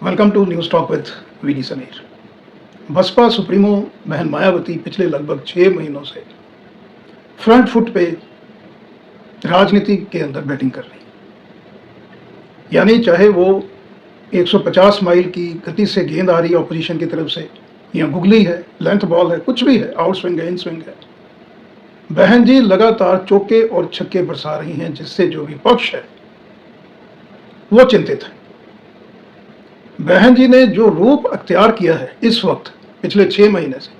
Welcome to news talk with VD Sameer. Baspa supremo बहन मायावती पिछले लगभग 6 महीनों से फ्रंट फुट पे राजनीति के अंदर बैटिंग कर रही, यानी चाहे वो 150 माइल की गति से गेंद आ रही है ऑपोजिशन की तरफ से, या गुगली है, लेंथ बॉल है, कुछ भी है, आउट स्विंग है, इन स्विंग है, बहन जी लगातार चौके और छक्के बरसा रही हैं, जिससे जो विपक्ष है वो चिंतित है। बहन जी ने जो रूप अख्तियार किया है इस वक्त पिछले 6 महीने से,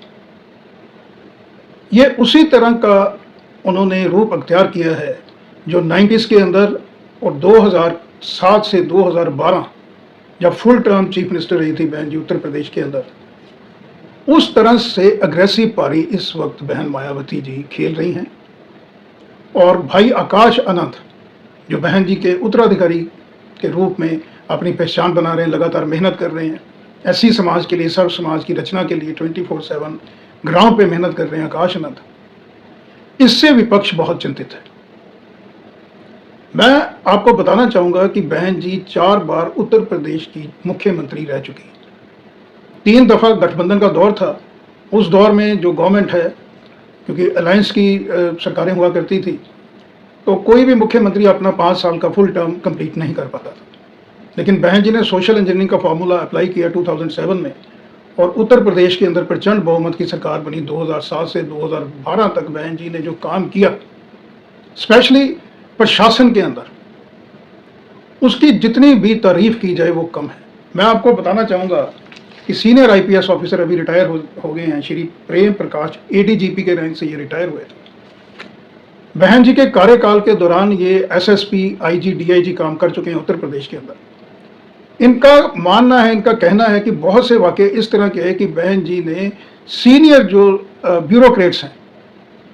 ये उसी तरह का उन्होंने रूप अख्तियार किया है जो 90s के अंदर और 2007 से 2012 जब फुल टर्म चीफ मिनिस्टर रही थी बहन जी उत्तर प्रदेश के अंदर, उस तरह से अग्रेसिव पारी इस वक्त बहन मायावती जी खेल रही हैं। और भाई आकाश आनंद जो बहन जी के उत्तराधिकारी के रूप में अपनी पहचान बना रहे हैं, लगातार मेहनत कर रहे हैं, ऐसी समाज के लिए, सर्व समाज की रचना के लिए 24/7 ग्राउंड पे मेहनत कर रहे हैं आकाश आनंद, इससे विपक्ष बहुत चिंतित है। मैं आपको बताना चाहूंगा कि बहन जी 4 बार उत्तर प्रदेश की मुख्यमंत्री रह चुकी हैं। 3 दफा गठबंधन का दौर था, उस दौर में जो गवर्नमेंट है, क्योंकि अलायंस की सरकारें हुआ करती थी, तो कोई भी मुख्यमंत्री अपना 5 साल का फुल टर्म कंप्लीट नहीं कर पाता था। लेकिन बहन जी ने सोशल इंजीनियरिंग का फार्मूला अप्लाई किया 2007 में, और उत्तर प्रदेश के अंदर प्रचंड बहुमत की सरकार बनी। 2007 से 2012 तक बहन जी ने जो काम किया, स्पेशली प्रशासन के अंदर, उसकी जितनी भी तारीफ की जाए वो कम है। मैं आपको बताना चाहूँगा कि सीनियर IPS ऑफिसर अभी रिटायर हो गए हैं, श्री प्रेम प्रकाश, ADGP के रैंक से ये रिटायर हुए थे। बहन जी के कार्यकाल के दौरान ये SSP, IG, DIG काम कर चुके हैं उत्तर प्रदेश के अंदर। इनका मानना है, इनका कहना है कि बहुत से वाक़े इस तरह के हैं कि बहन जी ने सीनियर जो ब्यूरोक्रेट्स हैं,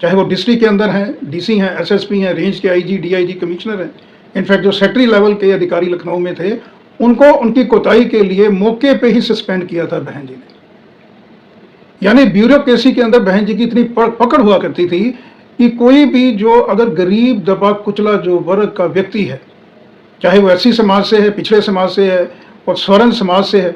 चाहे वो डिस्ट्रिक्ट के अंदर हैं, DC हैं, SSP हैं, रेंज के IG, DIG, कमिश्नर हैं, इनफैक्ट जो सेक्रेटरी लेवल के अधिकारी लखनऊ में थे, उनको उनकी कोताही के लिए मौके पे ही सस्पेंड किया था बहन जी ने। यानी ब्यूरोक्रेसी के अंदर बहन जी की इतनी पकड़ हुआ करती थी कि कोई भी जो अगर गरीब दबा कुचला जो वर्ग का व्यक्ति है, चाहे वो SC समाज से है, पिछड़े समाज से है और स्वर्ण समाज से है,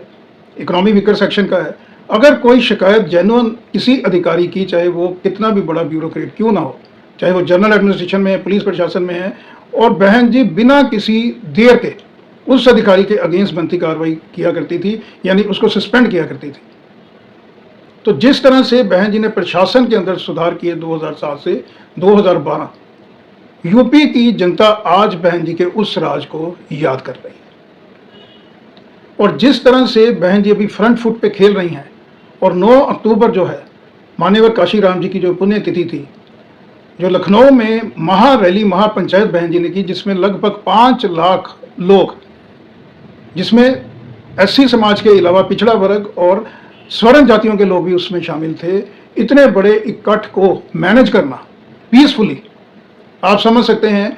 इकोनॉमी वीकर सेक्शन का है, अगर कोई शिकायत जेन्युइन किसी अधिकारी की, चाहे वो कितना भी बड़ा ब्यूरोक्रेट क्यों ना हो, चाहे वो जनरल एडमिनिस्ट्रेशन में है, पुलिस प्रशासन में है, और बहन जी बिना किसी देर के उस अधिकारी के अगेंस्ट बनती कार्रवाई किया करती थी, यानी उसको सस्पेंड किया करती थी। तो जिस तरह से बहन जी ने प्रशासन के अंदर सुधार किए 2007 से 2012, यूपी की जनता आज बहन जी के उस राज को याद कर रही है। और जिस तरह से बहन जी अभी फ्रंट फुट पे खेल रही हैं, और 9 अक्टूबर जो है मान्यवर काशीराम जी की जो पुण्यतिथि थी, जो लखनऊ में महारैली, महापंचायत बहन जी ने की, जिसमें लगभग 5 लाख लोग, जिसमें SC समाज के अलावा पिछड़ा वर्ग और स्वर्ण जातियों के लोग भी उसमें शामिल थे, इतने बड़े इकट्ठ को मैनेज करना पीसफुली, आप समझ सकते हैं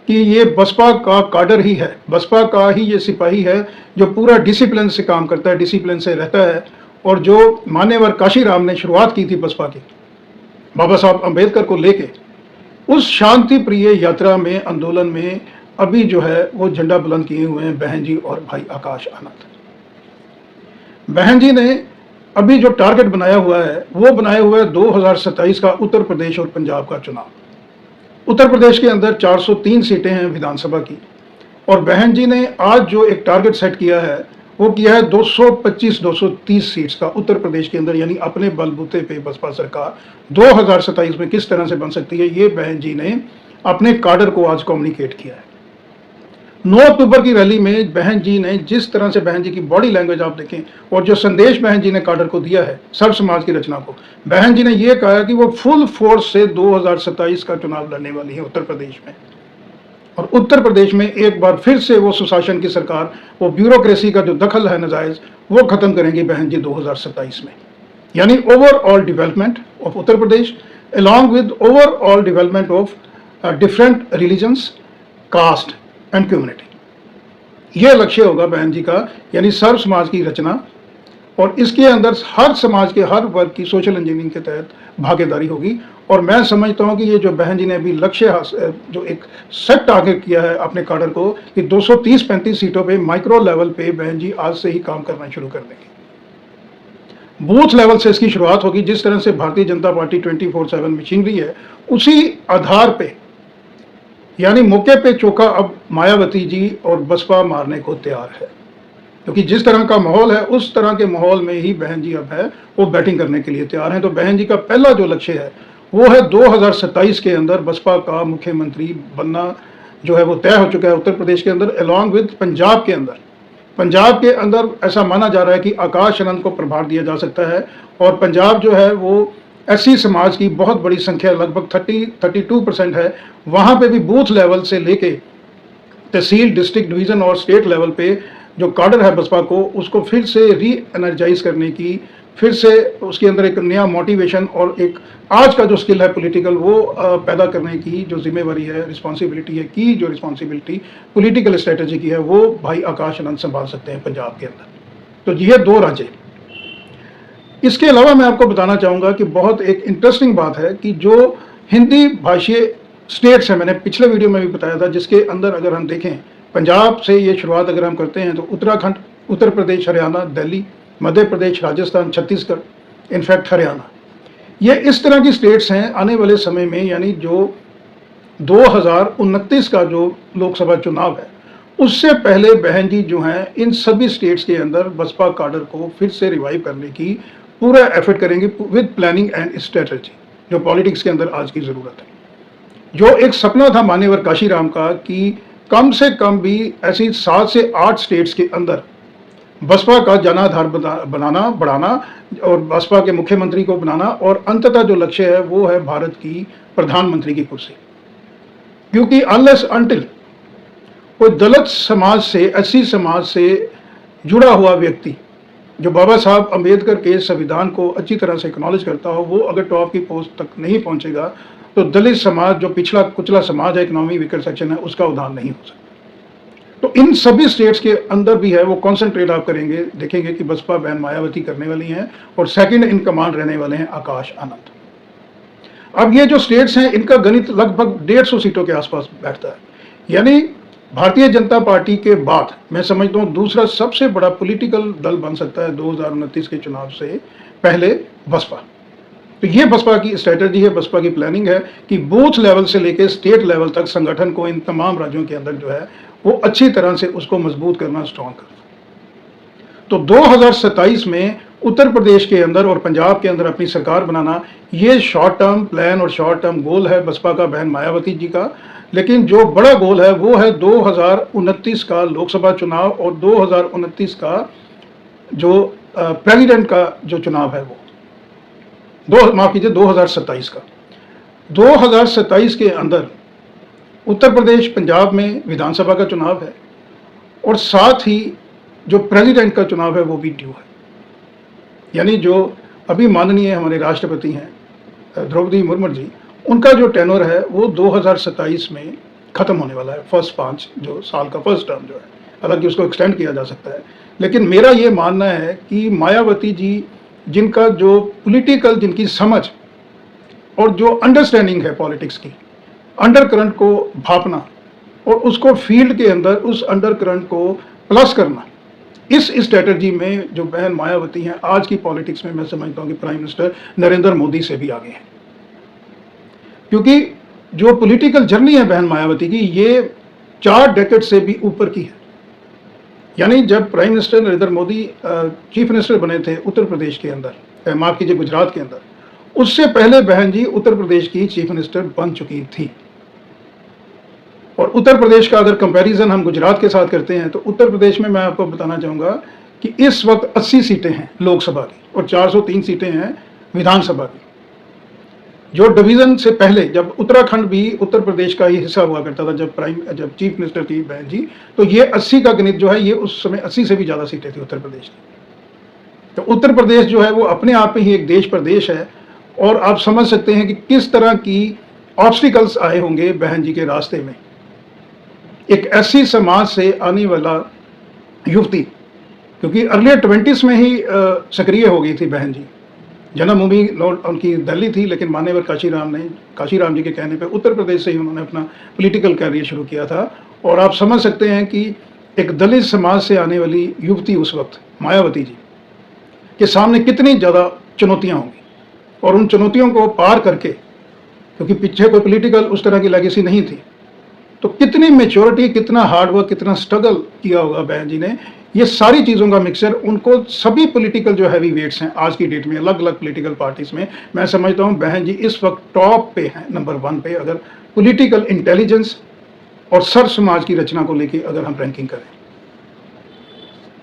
कि ये बसपा का काडर ही है, बसपा का ही ये सिपाही है जो पूरा डिसिप्लिन से काम करता है, डिसिप्लिन से रहता है। और जो मान्यवर काशीराम ने शुरुआत की थी बसपा की, बाबा साहब अम्बेडकर को लेके, उस शांति प्रिय यात्रा में, आंदोलन में अभी जो है वो झंडा बुलंद किए हुए हैं बहन जी और भाई आकाश आनंद। बहन जी ने अभी जो टारगेट बनाया हुआ है वो बनाया हुआ है 2027 का उत्तर प्रदेश और पंजाब का चुनाव। उत्तर प्रदेश के अंदर 403 सीटें हैं विधानसभा की, और बहन जी ने आज जो एक टारगेट सेट किया है वो किया है 225-230 सीट्स का उत्तर प्रदेश के अंदर, यानी अपने बलबूते पे बसपा सरकार 2027 में किस तरह से बन सकती है, ये बहन जी ने अपने काडर को आज कम्युनिकेट किया है। 9 अक्टूबर की रैली में बहन जी ने जिस तरह से, बहन जी की बॉडी लैंग्वेज आप देखें, और जो संदेश बहन जी ने काडर को दिया है, सर्व समाज की रचना को, बहन जी ने यह कहा कि वो फुल फोर्स से 2027 का चुनाव लड़ने वाली है उत्तर प्रदेश में। और उत्तर प्रदेश में एक बार फिर से वो सुशासन की सरकार, वो ब्यूरोक्रेसी का जो दखल है नाजायज, वो खत्म करेंगी बहन जी 2027 में। यानी overall development of Uttar Pradesh along with overall development of different religions, caste and community, यह लक्ष्य होगा बहन जी का, यानी सर्व समाज की रचना और इसके अंदर हर समाज के हर वर्ग की सोशल इंजीनियरिंग के तहत भागीदारी होगी। और मैं समझता हूं कि ये जो बहन जी ने अभी लक्ष्य जो एक सेट टारगेट किया है अपने काडर को कि 230-35 सीटों पे माइक्रो लेवल पे बहन जी आज से ही काम करना शुरू कर देंगे। बूथ लेवल से इसकी शुरुआत होगी। जिस तरह से भारतीय जनता पार्टी 24/7 मशीनरी है, उसी आधार पे यानी मौके पे चौका अब मायावती जी और बसपा मारने को तैयार है, क्योंकि जिस तरह का माहौल है उस तरह के माहौल में ही बहन जी अब है वो बैटिंग करने के लिए तैयार हैं। तो बहन जी का पहला जो लक्ष्य है वो है 2027 के अंदर बसपा का मुख्यमंत्री बनना जो है वो तय हो चुका है उत्तर प्रदेश के अंदर, अलॉन्ग विद पंजाब के अंदर। पंजाब के अंदर ऐसा माना जा रहा है कि आकाश आनंद को प्रभार दिया जा सकता है। और पंजाब जो है वो एससी समाज की बहुत बड़ी संख्या लगभग 32% है। वहाँ पे भी बूथ लेवल से लेके तहसील, डिस्ट्रिक्ट, डिवीज़न और स्टेट लेवल पे जो काडर है बसपा को उसको फिर से री एनर्जाइज करने की, फिर से उसके अंदर एक नया मोटिवेशन और एक आज का जो स्किल है पॉलिटिकल वो पैदा करने की जो जिम्मेवारी है, रिस्पॉन्सिबिलिटी है की जो रिस्पॉन्सिबिलिटी पॉलिटिकल स्ट्रेटजी की है वो भाई आकाश आनंद संभाल सकते हैं पंजाब के अंदर। तो ये दो राज्य। इसके अलावा मैं आपको बताना चाहूँगा कि बहुत एक इंटरेस्टिंग बात है कि जो हिंदी भाषीय स्टेट्स हैं, मैंने पिछले वीडियो में भी बताया था, जिसके अंदर अगर हम देखें पंजाब से ये शुरुआत अगर हम करते हैं तो उत्तराखंड, उत्तर प्रदेश, हरियाणा, दिल्ली, मध्य प्रदेश, राजस्थान, छत्तीसगढ़, इनफैक्ट हरियाणा, ये इस तरह की स्टेट्स हैं आने वाले समय में, यानी जो 2029 का जो लोकसभा चुनाव है उससे पहले बहन जी जो हैं इन सभी स्टेट्स के अंदर बसपा काडर को फिर से रिवाइव करने की पूरा एफर्ट करेंगे विद प्लानिंग एंड स्ट्रेटजी, जो पॉलिटिक्स के अंदर आज की ज़रूरत है। जो एक सपना था मान्यवर काशीराम का कि कम से कम भी ऐसी 7 से 8 स्टेट्स के अंदर बसपा का जनाधार बनाना, बढ़ाना और बसपा के मुख्यमंत्री को बनाना, और अंततः जो लक्ष्य है वो है भारत की प्रधानमंत्री की कुर्सी। क्योंकि अनलेस अनटिल कोई दलित समाज से, एससी समाज से जुड़ा हुआ व्यक्ति जो बाबा साहब अम्बेडकर के संविधान को अच्छी तरह से एक्नॉलेज करता हो, वो अगर टॉप की पोस्ट तक नहीं पहुंचेगा तो दलित समाज जो पिछला कुचला समाज है, इकोनॉमी वीकर सेक्शन है, उसका उद्धार नहीं हो सकता। तो इन सभी स्टेट्स के अंदर भी है वो कॉन्सेंट्रेट आप करेंगे, देखेंगे कि बसपा बहन मायावती करने वाली हैं और सेकंड इन कमांड रहने वाले हैं आकाश आनंद। अब ये जो स्टेट्स हैं इनका गणित लगभग 150 सीटों के आसपास बैठता है, यानी भारतीय जनता पार्टी के बाद मैं समझता हूँ दूसरा सबसे बड़ा पॉलिटिकल दल बन सकता है 2029 के चुनाव से पहले बसपा। तो ये बसपा की स्ट्रेटजी है, बसपा की प्लानिंग है कि बूथ लेवल से लेकर स्टेट लेवल तक संगठन को इन तमाम राज्यों के अंदर जो है वो अच्छी तरह से उसको मजबूत करना, स्ट्रॉन्ग करना। तो 2027 में उत्तर प्रदेश के अंदर और पंजाब के अंदर अपनी सरकार बनाना, ये शॉर्ट टर्म प्लान और शॉर्ट टर्म गोल है बसपा का, बहन मायावती जी का। लेकिन जो बड़ा गोल है वो है 2029 का लोकसभा चुनाव और 2029 का जो प्रेसिडेंट का जो चुनाव है वो 2027 का। 2027 के अंदर उत्तर प्रदेश, पंजाब में विधानसभा का चुनाव है और साथ ही जो प्रेसिडेंट का चुनाव है वो भी ड्यू है। यानी जो अभी माननीय हमारे राष्ट्रपति हैं द्रौपदी मुर्मू जी, उनका जो टेनर है वो 2027 में ख़त्म होने वाला है, फर्स्ट 5 जो साल का फर्स्ट टर्म जो है, हालांकि उसको एक्सटेंड किया जा सकता है। लेकिन मेरा ये मानना है कि मायावती जी जिनका जो पॉलिटिकल, जिनकी समझ और जो अंडरस्टैंडिंग है पॉलिटिक्स की, अंडर करंट को भापना और उसको फील्ड के अंदर उस अंडर करंट को प्लस करना, इस स्ट्रेटजी में जो बहन मायावती हैं आज की पॉलिटिक्स में मैं समझता हूँ कि प्राइम मिनिस्टर नरेंद्र मोदी से भी आगे हैं। क्योंकि जो पॉलिटिकल जर्नी है बहन मायावती की ये 4 डेकेड से भी ऊपर की है। यानी जब prime minister Narendra Modi chief minister बने थे उत्तर प्रदेश के अंदर, माफ कीजिए गुजरात के अंदर, उससे पहले बहन जी उत्तर प्रदेश की चीफ मिनिस्टर बन चुकी थी। और उत्तर प्रदेश का अगर कंपैरिजन हम गुजरात के साथ करते हैं तो उत्तर प्रदेश में मैं आपको बताना चाहूँगा कि इस वक्त 80 सीटें हैं लोकसभा की और 403 सीटें हैं विधानसभा की। जो डिवीज़न से पहले जब उत्तराखंड भी उत्तर प्रदेश का ही हिस्सा हुआ करता था, जब चीफ मिनिस्टर थी बहन जी, तो ये 80 का गणित जो है ये उस समय 80 से भी ज़्यादा सीटें थी उत्तर प्रदेश की। तो उत्तर प्रदेश जो है वो अपने आप में ही एक देश प्रदेश है और आप समझ सकते हैं कि किस तरह की ऑब्स्टिकल्स आए होंगे बहन जी के रास्ते में। एक ऐसी समाज से आने वाला युवती क्योंकि अर्लियर 20s में ही सक्रिय हो गई थी बहन जी। जन्मभूमि उनकी दिल्ली थी, लेकिन मान्यवर काशीराम जी के कहने पे उत्तर प्रदेश से ही उन्होंने अपना पॉलिटिकल कैरियर शुरू किया था। और आप समझ सकते हैं कि एक दलित समाज से आने वाली युवती उस वक्त मायावती जी के सामने कितनी ज़्यादा चुनौतियाँ होंगी, और उन चुनौतियों को पार करके, क्योंकि पीछे कोई पॉलिटिकल उस तरह की लेगेसी नहीं थी, तो कितनी मेच्योरिटी, कितना हार्डवर्क, कितना स्ट्रगल किया होगा बहन जी ने। ये सारी चीज़ों का मिक्सचर उनको सभी पॉलिटिकल जो हैवी वेट्स हैं आज की डेट में अलग अलग पॉलिटिकल पार्टीज में, मैं समझता हूँ बहन जी इस वक्त टॉप पे हैं, नंबर 1 पे, अगर पॉलिटिकल इंटेलिजेंस और सर्व समाज की रचना को लेके अगर हम रैंकिंग करें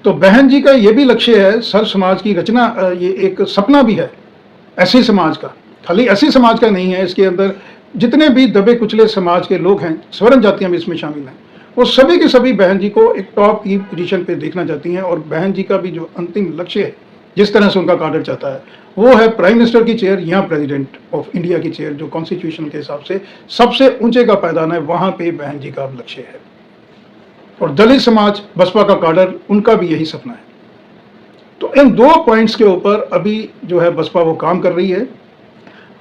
तो बहन जी का ये भी लक्ष्य है, सर्व समाज की रचना। ये एक सपना भी है ऐसी समाज का, खाली ऐसी समाज का नहीं है, इसके अंदर जितने भी दबे कुचले समाज के लोग हैं, स्वर्ण जातियां भी इसमें शामिल हैं, वो सभी की सभी बहन जी को एक टॉप की पोजीशन पे देखना चाहती हैं। और बहन जी का भी जो अंतिम लक्ष्य है, जिस तरह से उनका काडर चाहता है, वो है प्राइम मिनिस्टर की चेयर या प्रेसिडेंट ऑफ इंडिया की चेयर, जो कॉन्स्टिट्यूशन के हिसाब से सबसे ऊंचे का पायदान है, वहां पे बहन जी का लक्ष्य है। और दलित समाज, बसपा का काडर, उनका भी यही सपना है। तो इन 2 पॉइंट्स के ऊपर अभी जो है बसपा वो काम कर रही है।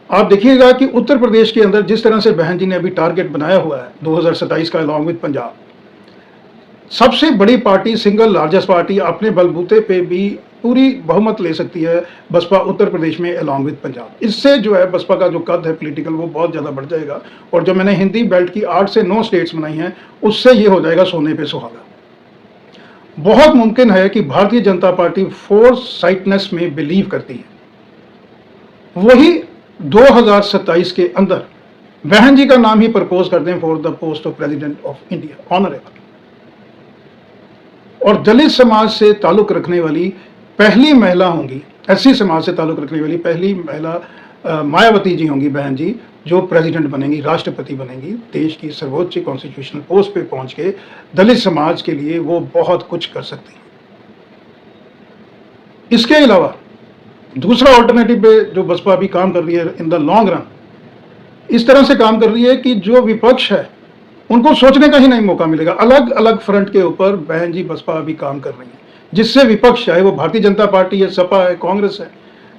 आप देखिएगा कि उत्तर प्रदेश के अंदर जिस तरह से बहन जी ने अभी टारगेट बनाया हुआ है 2027 का, अलॉन्ग विद पंजाब, सबसे बड़ी पार्टी, सिंगल लार्जेस्ट पार्टी, अपने बलबूते पे भी पूरी बहुमत ले सकती है बसपा उत्तर प्रदेश में अलॉन्ग विद पंजाब। इससे जो है बसपा का जो कद है पॉलिटिकल, वो बहुत ज़्यादा बढ़ जाएगा। और जो मैंने हिंदी बेल्ट की 8 से 9 स्टेट्स बनाई हैं, उससे ये हो जाएगा सोने पे सुहागा। बहुत मुमकिन है कि Bharatiya Janata party force sightedness में बिलीव करती है, वही 2027 के अंदर बहन जी का नाम ही प्रपोज कर दें for the post of president of India, honourable. और दलित समाज से ताल्लुक रखने वाली पहली महिला होंगी, एससी समाज से ताल्लुक रखने वाली पहली महिला मायावती जी होंगी बहन जी, जो प्रेसिडेंट बनेंगी, राष्ट्रपति बनेंगी। देश की सर्वोच्च कॉन्स्टिट्यूशनल पोस्ट पे पहुंच के दलित समाज के लिए वो बहुत कुछ कर सकती हैं। इसके अलावा दूसरा ऑल्टरनेटिव पे जो बसपा अभी काम कर रही है इन द लॉन्ग रन, इस तरह से काम कर रही है कि जो विपक्ष है उनको सोचने का ही नहीं मौका मिलेगा। अलग अलग फ्रंट के ऊपर बहन जी बसपा अभी काम कर रही है, जिससे विपक्ष, चाहे वो भारतीय जनता पार्टी है, सपा है, कांग्रेस है,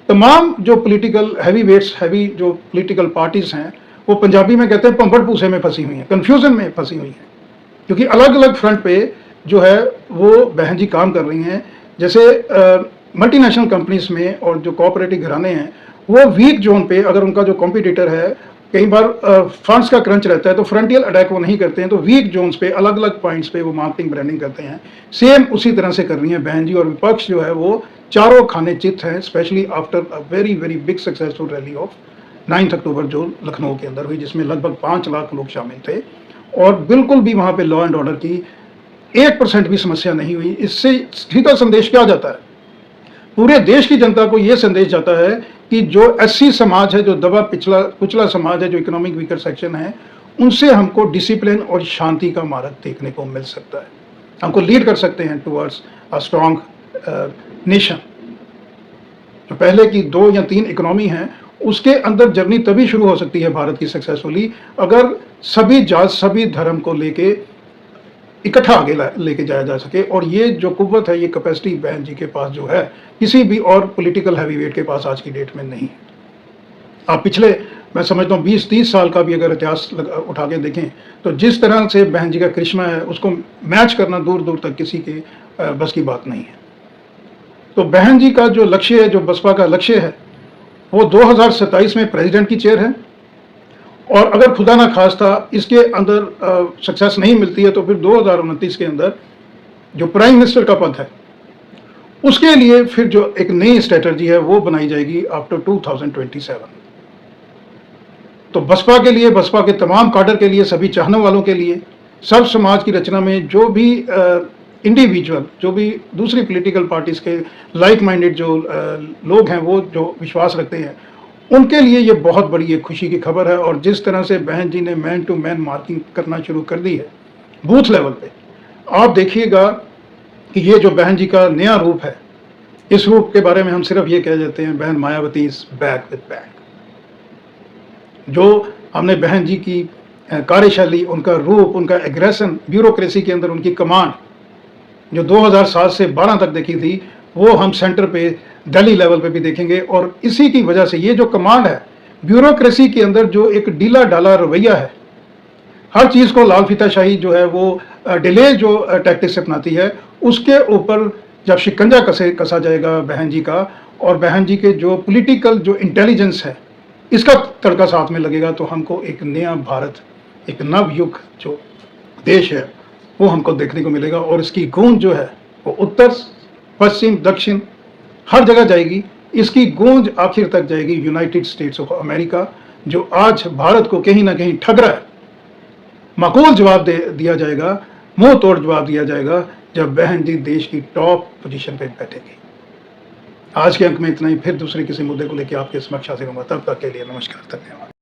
तमाम जो पॉलिटिकल हैवी वेट्स, हैवी जो पॉलिटिकल पार्टीज हैं, वो पंजाबी में कहते हैं पंबड़ पूसे में फंसी हुई हैं, कन्फ्यूजन में फंसी हुई हैं, क्योंकि अलग अलग फ्रंट पे जो है वो बहन जी काम कर रही हैं। जैसे मल्टीनेशनल कंपनीज में और जो कोऑपरेटिव घराने हैं, वो वीक जोन पे अगर उनका जो कॉम्पिटिटर है, कई बार फंड्स का क्रंच रहता है तो फ्रंटियल अटैक वो नहीं करते हैं, तो वीक जोन्स पे अलग अलग पॉइंट्स पे वो मार्केटिंग ब्रांडिंग करते हैं। सेम उसी तरह से कर रही हैं बहन जी। और विपक्ष जो है वो चारों खाने चित हैं, specially after a very very big successful rally of 9 अक्टूबर जो लखनऊ के अंदर हुई, जिसमें लगभग 5 लाख लोग शामिल थे, और बिल्कुल भी वहाँ पे लॉ एंड ऑर्डर की 1% भी समस्या नहीं हुई। इससे सीधा संदेश क्या जाता है, पूरे देश की जनता को यह संदेश जाता है कि जो एससी समाज है, जो दबा पिछला कुचला समाज है, जो इकोनॉमिक वीकर सेक्शन है, उनसे हमको डिसिप्लिन और शांति का मार्ग देखने को मिल सकता है, हमको लीड कर सकते हैं टुवर्ड्स अ स्ट्रॉन्ग नेशन। जो पहले की 2 या 3 इकोनॉमी हैं, उसके अंदर जर्नी तभी शुरू हो सकती है भारत की सक्सेसफुली, अगर सभी जात, सभी धर्म को लेके इकट्ठा आगे लेके जाया जा सके। और ये जो कुव्वत है, ये कैपेसिटी बहन जी के पास जो है, किसी भी और पॉलिटिकल हैवीवेट के पास आज की डेट में नहीं है। आप पिछले, मैं समझता हूँ 20-30 साल का भी अगर इतिहास उठा के देखें, तो जिस तरह से बहन जी का करिश्मा है, उसको मैच करना दूर दूर तक किसी के बस की बात नहीं है। तो बहन जी का जो लक्ष्य है, जो बसपा का लक्ष्य है, वो 2027 में प्रेसिडेंट की चेयर है। और अगर खुदा ना खास्ता इसके अंदर सक्सेस नहीं मिलती है, तो फिर 2029 के अंदर जो प्राइम मिनिस्टर का पद है, उसके लिए फिर जो एक नई स्ट्रेटजी है वो बनाई जाएगी आफ्टर 2027। तो बसपा के लिए, बसपा के तमाम काडर के लिए, सभी चाहने वालों के लिए, सब समाज की रचना में जो भी इंडिविजुअल, जो भी दूसरी पॉलिटिकल पार्टीज के लाइक माइंडेड जो लोग हैं, वो जो विश्वास रखते हैं, उनके लिए ये बहुत बड़ी एक खुशी की खबर है। और जिस तरह से बहन जी ने मैन टू मैन मार्किंग करना शुरू कर दी है बूथ लेवल पे, आप देखिएगा कि ये जो बहन जी का नया रूप है, इस रूप के बारे में हम सिर्फ ये कह देते हैं, बहन Mayawati is back with back. जो हमने बहन जी की कार्यशैली, उनका रूप, उनका एग्रेशन, ब्यूरोक्रेसी के अंदर उनकी कमांड, जो 2007 से 12 तक देखी थी, वो हम सेंटर पे दिल्ली लेवल पे भी देखेंगे। और इसी की वजह से ये जो कमांड है, ब्यूरोक्रेसी के अंदर जो एक ढीला ढाला रवैया है, हर चीज़ को लाल फीताशाही जो है वो डिले जो टैक्टिक्स अपनाती है, उसके ऊपर जब शिकंजा कसा जाएगा बहन जी का, और बहन जी के जो पॉलिटिकल जो इंटेलिजेंस है, इसका तड़का साथ में लगेगा, तो हमको एक नया भारत, एक नवयुग जो देश है, वो हमको देखने को मिलेगा। और इसकी गूंज जो है वो उत्तर, पश्चिम, दक्षिण हर जगह जाएगी। इसकी गूंज आखिर तक जाएगी यूनाइटेड स्टेट्स ऑफ अमेरिका, जो आज भारत को कहीं ना कहीं ठग रहा है। माकूल जवाब दिया जाएगा, मुंह तोड़ जवाब दिया जाएगा, जब बहन जी देश की टॉप पोजीशन पे बैठेगी। आज के अंक में इतना ही, फिर दूसरे किसी मुद्दे को लेकर आपके समक्ष हाजिर होगा। तब तक के लिए नमस्कार, धन्यवाद।